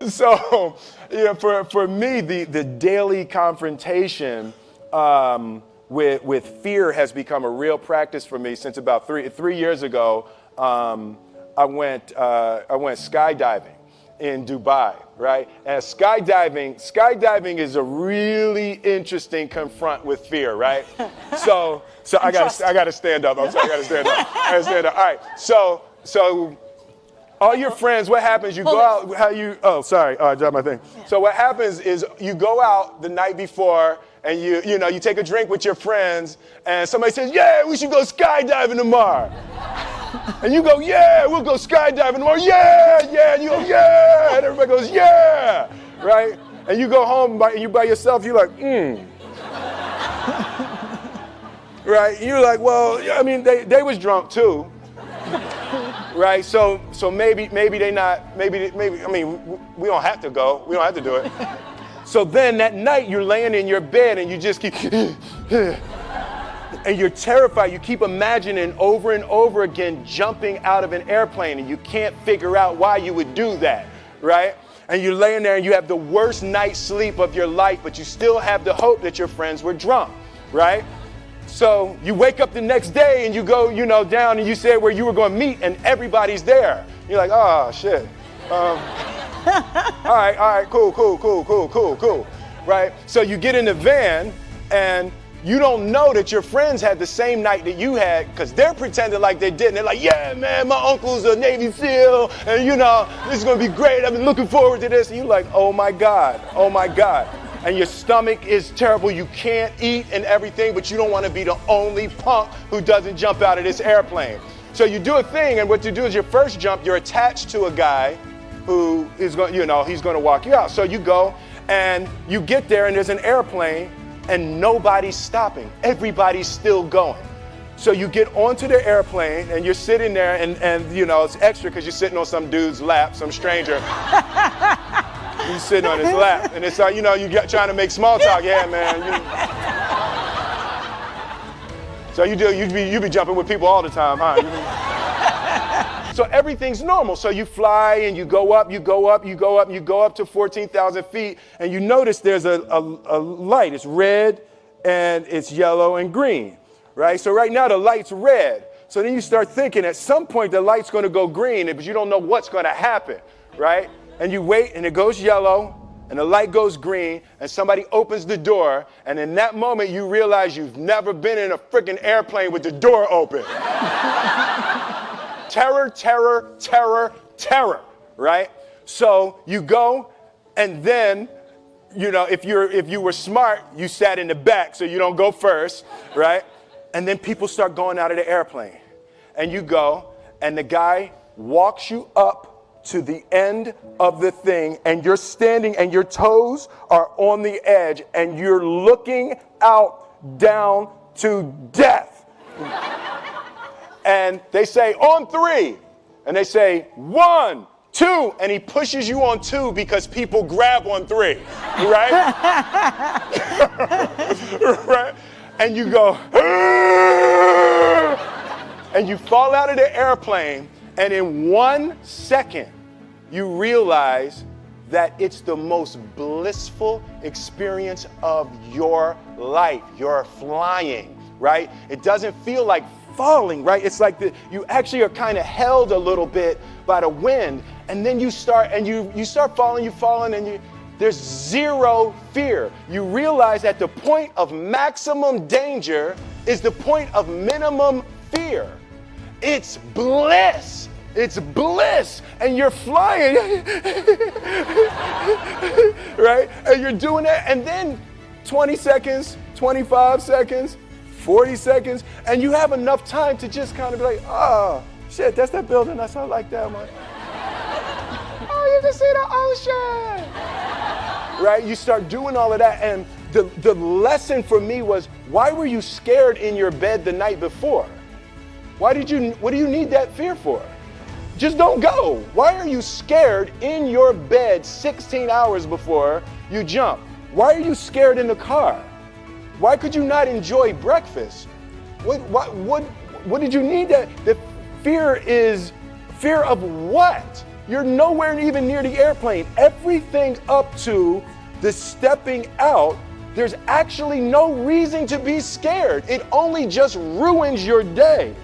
So, for me, the daily confrontation with fear has become a real practice for me since about three years ago. I went skydiving in Dubai, right? And skydiving is a really interesting confront with fear, right? So I gotta stand up. I'm sorry, I gotta stand up. All right. So all your friends, what happens? You go out. I dropped my thing. Yeah. So what happens is you go out the night before and you take a drink with your friends, and somebody says, "Yeah, we should go skydiving tomorrow." And you go, "Yeah, we'll go skydiving tomorrow." "Yeah, yeah." And you go, "Yeah." And everybody goes, "Yeah." Right? And you go home you by yourself, you're like, Right? And you're like, well, I mean, they was drunk too. Right? So maybe they not, I mean, we don't have to go. We don't have to do it. So then that night you're laying in your bed and you just keep, and you're terrified. You keep imagining over and over again jumping out of an airplane, and you can't figure out why you would do that, right? And you're laying there and you have the worst night's sleep of your life, but you still have the hope that your friends were drunk, right? So you wake up the next day and you go, down and you say where you were going to meet and everybody's there. You're like, oh, shit. All right, cool. Right? So you get in the van and you don't know that your friends had the same night that you had because they're pretending like they didn't. They're like, yeah, man, my uncle's a Navy SEAL and this is going to be great. I've been looking forward to this. And you're like, oh my God. And your stomach is terrible. You can't eat and everything, but you don't want to be the only punk who doesn't jump out of this airplane. So you do a thing, and what you do is your first jump, you're attached to a guy who is going, he's going to walk you out. So you go and you get there and there's an airplane and nobody's stopping. Everybody's still going. So you get onto the airplane and you're sitting there and it's extra because you're sitting on some dude's lap, some stranger. He's sitting on his lap and it's like, you trying to make small talk. Yeah, man. So you be jumping with people all the time, huh? So everything's normal. So you fly and you go up to 14,000 feet and you notice there's a light. It's red and it's yellow and green, right? So right now the light's red. So then you start thinking at some point the light's going to go green, but you don't know what's going to happen, right? And you wait and it goes yellow and the light goes green and somebody opens the door, and in that moment you realize you've never been in a freaking airplane with the door open. Terror, right? So you go, and then, if you were smart, you sat in the back so you don't go first, right? And then people start going out of the airplane. And you go, and the guy walks you up to the end of the thing, and you're standing and your toes are on the edge and you're looking out down to death. And they say, on 3. And they say, 1, 2. And he pushes you on 2 because people grab on 3. Right? Right? And you go, and you fall out of the airplane. And in 1 second, you realize that it's the most blissful experience of your life. You're flying, right? It doesn't feel like falling, right? It's like you actually are kind of held a little bit by the wind, and then you start falling, and there's zero fear. You realize that the point of maximum danger is the point of minimum fear. It's bliss. It's bliss. And you're flying. Right? And you're doing that. And then 20 seconds, 25 seconds, 40 seconds. And you have enough time to just kind of be like, oh, shit, that's that building. I saw like that one. Oh, you can see the ocean. Right? You start doing all of that. And the lesson for me was, why were you scared in your bed the night before? What do you need that fear for? Just don't go. Why are you scared in your bed 16 hours before you jump? Why are you scared in the car? Why could you not enjoy breakfast? What did you need that? The fear is fear of what? you're nowhere even near the airplane. Everything up to the stepping out, there's actually no reason to be scared. It only just ruins your day.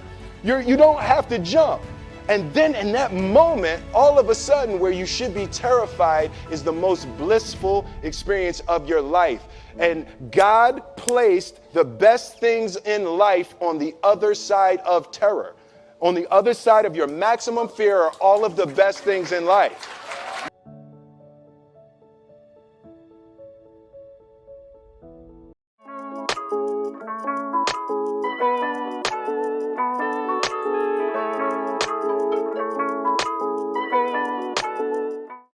You don't have to jump. And then in that moment, all of a sudden, where you should be terrified is the most blissful experience of your life. And God placed the best things in life on the other side of terror. On the other side of your maximum fear are all of the best things in life.